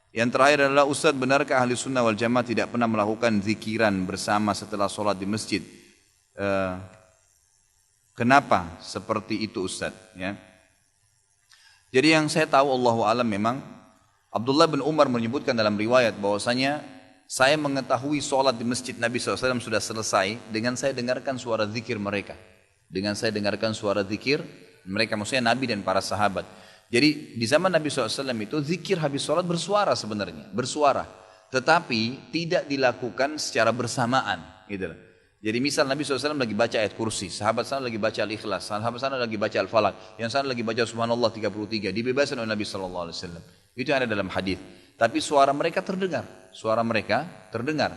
Yang terakhir adalah, Ustaz, benarkah ahli sunnah wal jamaah tidak pernah melakukan zikiran bersama setelah sholat di masjid? Kenapa seperti itu, Ustaz? Ya. Jadi yang saya tahu, Allahu a'lam, memang Abdullah bin Umar menyebutkan dalam riwayat bahwasanya saya mengetahui sholat di masjid Nabi SAW sudah selesai dengan saya dengarkan suara zikir mereka. Dengan saya dengarkan suara zikir mereka, maksudnya Nabi dan para sahabat. Jadi di zaman Nabi SAW itu zikir habis sholat bersuara sebenarnya, bersuara. Tetapi tidak dilakukan secara bersamaan. Gitu. Jadi misal Nabi SAW lagi baca ayat kursi, sahabat sana lagi baca Al-Ikhlas, sahabat sana lagi baca Al-Falaq, yang sana lagi baca Subhanallah 33, dibebaskan oleh Nabi SAW. Itu yang ada dalam hadis. Tapi suara mereka terdengar,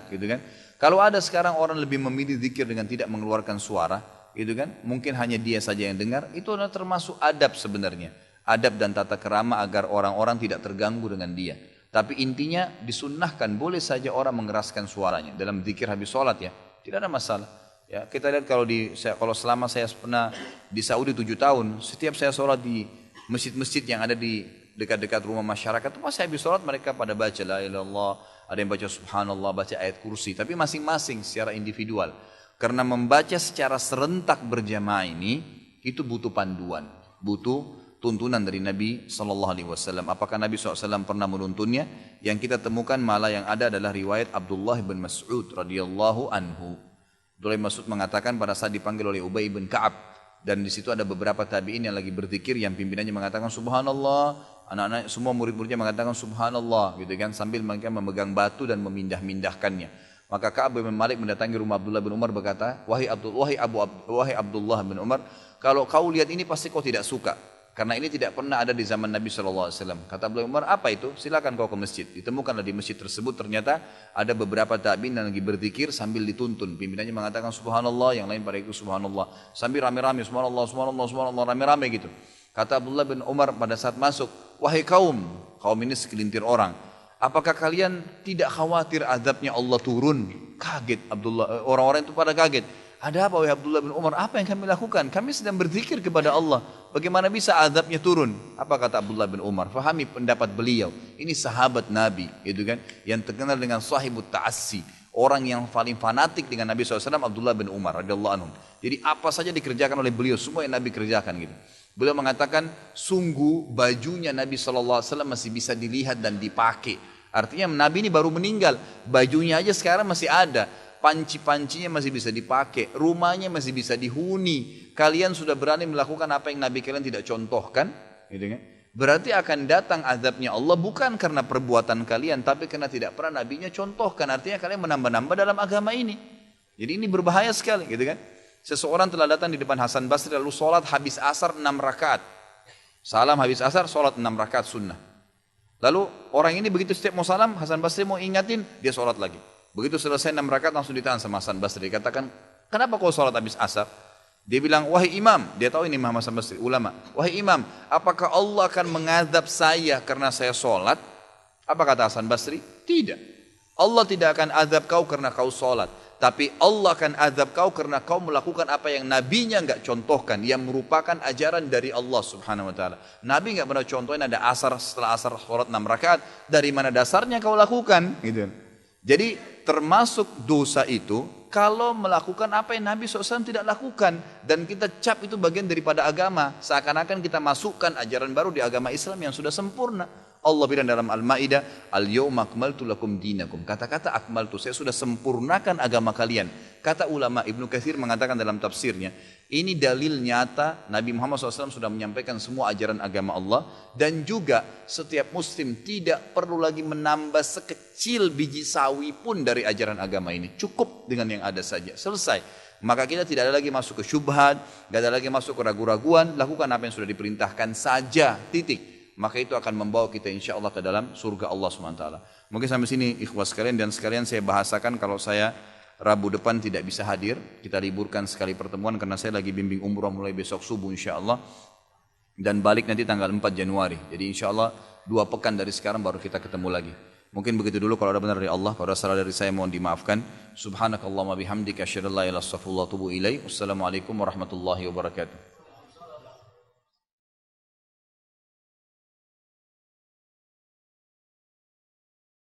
gitu kan. Kalau ada sekarang orang lebih memilih zikir dengan tidak mengeluarkan suara, gitu kan, mungkin hanya dia saja yang dengar, itu adalah termasuk adab sebenarnya. Adab dan tata kerama agar orang-orang tidak terganggu dengan dia. Tapi intinya disunnahkan, boleh saja orang mengeraskan suaranya dalam zikir habis sholat ya. Tidak ada masalah. Ya, kita lihat kalau selama saya pernah di Saudi 7 tahun, setiap saya sholat di masjid-masjid yang ada di dekat-dekat rumah masyarakat, itu pasti habis sholat mereka pada baca la ilaha illallah, ada yang baca subhanallah, baca ayat kursi, tapi masing-masing secara individual. Karena membaca secara serentak berjamaah ini, itu butuh panduan, butuh tuntunan dari Nabi SAW. Apakah Nabi SAW pernah menuntunnya? Yang kita temukan malah yang ada adalah riwayat Abdullah bin Mas'ud radhiyallahu anhu. Abdullah bin Mas'ud mengatakan pada saat dipanggil oleh Ubay bin Ka'ab, dan di situ ada beberapa tabi'in yang lagi berzikir, yang pimpinannya mengatakan subhanallah, anak-anak semua murid-muridnya mengatakan subhanallah, gitu kan, sambil mereka memegang batu dan memindah-mindahkannya. Maka Ka'ab bin Malik mendatangi rumah Abdullah bin Umar, berkata, wahai Abdullah bin Umar, kalau kau lihat ini pasti kau tidak suka. Karena ini tidak pernah ada di zaman Nabi SAW. Kata Abdullah bin Umar, apa itu? Silakan kau ke masjid. Ditemukanlah di masjid tersebut ternyata ada beberapa tabi'in yang lagi berzikir sambil dituntun. Pimpinannya mengatakan subhanallah, yang lain pada itu subhanallah. Sambil rame-rame subhanallah, subhanallah, subhanallah, rame-rame gitu. Kata Abdullah bin Umar pada saat masuk, wahai kaum ini segelintir orang, apakah kalian tidak khawatir azabnya Allah turun? Kaget Abdullah, orang-orang itu pada kaget. Ada apa wahai Abdullah bin Umar? Apa yang kami lakukan? Kami sedang berzikir kepada Allah. Bagaimana bisa azabnya turun? Apa kata Abdullah bin Umar? Fahami pendapat beliau. Ini sahabat Nabi, gitu kan? Yang terkenal dengan sahibut ta'assi. Orang yang paling fanatik dengan Nabi SAW, Abdullah bin Umar radhiyallahu anhu. Jadi apa saja dikerjakan oleh beliau, semua yang Nabi kerjakan gitu. Beliau mengatakan, sungguh bajunya Nabi SAW masih bisa dilihat dan dipakai. Artinya Nabi ini baru meninggal, bajunya aja sekarang masih ada. Panci-pancinya masih bisa dipakai, rumahnya masih bisa dihuni. Kalian sudah berani melakukan apa yang Nabi kalian tidak contohkan, gitu kan? Berarti akan datang azabnya Allah bukan karena perbuatan kalian, tapi karena tidak pernah Nabinya contohkan. Artinya kalian menambah-nambah dalam agama ini. Jadi ini berbahaya sekali, gitu kan? Seseorang telah datang di depan Hasan Basri lalu sholat habis asar 6 rakaat. Salam habis asar, sholat 6 rakaat sunnah. Lalu orang ini begitu setiap mau salam, Hasan Basri mau ingatin, dia sholat lagi. Begitu selesai 6 rakaat langsung ditahan sama Hasan Basri. Dikatakan, kenapa kau sholat habis asar? Dia bilang, wahai imam, dia tahu ini Imam Hasan Basri, ulama. Wahai imam, apakah Allah akan mengadab saya karena saya sholat? Apa kata Hasan Basri? Tidak. Allah tidak akan azab kau karena kau sholat. Tapi Allah akan azab kau karena kau melakukan apa yang nabinya enggak contohkan, yang merupakan ajaran dari Allah subhanahu wa ta'ala. Nabi enggak pernah contohin ada asar, setelah asar sholat 6 rakaat. Dari mana dasarnya kau lakukan? Gitu. Jadi termasuk dosa itu kalau melakukan apa yang Nabi SAW tidak lakukan. Dan kita cap itu bagian daripada agama. Seakan-akan kita masukkan ajaran baru di agama Islam yang sudah sempurna. Allah bilang dalam Al-Ma'idah, Al-yawma akmaltu lakum dinakum. Kata-kata akmaltu, saya sudah sempurnakan agama kalian. Kata ulama, Ibnu Katsir mengatakan dalam tafsirnya, ini dalil nyata Nabi Muhammad SAW sudah menyampaikan semua ajaran agama Allah. Dan juga setiap muslim tidak perlu lagi menambah sekecil biji sawi pun dari ajaran agama ini. Cukup dengan yang ada saja, selesai. Maka kita tidak ada lagi masuk ke syubhat, tidak ada lagi masuk ke ragu-raguan. Lakukan apa yang sudah diperintahkan saja, titik. Maka itu akan membawa kita insya Allah ke dalam surga Allah SWT. Mungkin sampai sini ikhwas sekalian, dan sekalian saya bahasakan kalau saya Rabu depan tidak bisa hadir, kita liburkan sekali pertemuan karena saya lagi bimbing umrah mulai besok subuh insya Allah, dan balik nanti tanggal 4 Januari. Jadi insya Allah 2 pekan dari sekarang baru kita ketemu lagi. Mungkin begitu dulu, kalau ada benar dari Allah, kalau ada salah dari saya mohon dimaafkan. Subhanakallahumma bihamdika asyhadu an la ilaha illa anta astaghfiruka wa atubu ilaik. Wassalamualaikum warahmatullahi wabarakatuh.